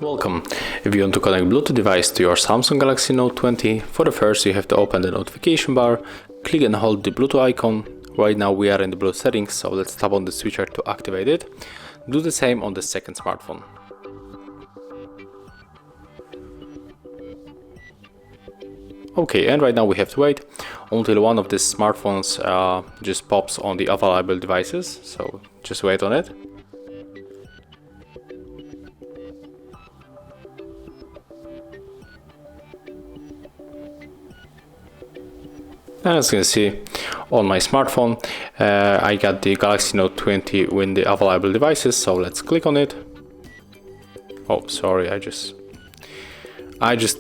Welcome. If you want to connect Bluetooth device to your Samsung Galaxy Note 20, for the first you have to open the notification bar, click and hold the Bluetooth icon. Right now we are in the Bluetooth settings, so let's tap on the switcher to activate it. Do the same on the second smartphone. Okay, and right now we have to wait until one of these smartphones just pops on the available devices, so just wait on it. And as you can see on my smartphone, I got the Galaxy Note 20 with the available devices, so let's click on it. Oh, sorry, I just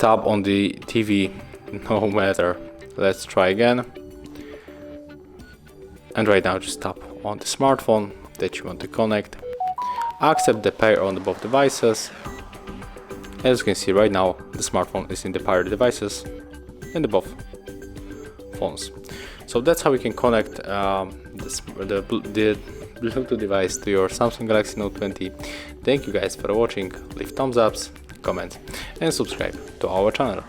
tap on the TV, no matter. Let's try again. And right now just tap on the smartphone that you want to connect. Accept the pair on the both devices. As you can see right now, the smartphone is in the paired devices in the both phones. So that's how we can connect the Bluetooth device to your Samsung Galaxy Note 20. Thank you guys for watching. Leave thumbs ups, comment and subscribe to our channel.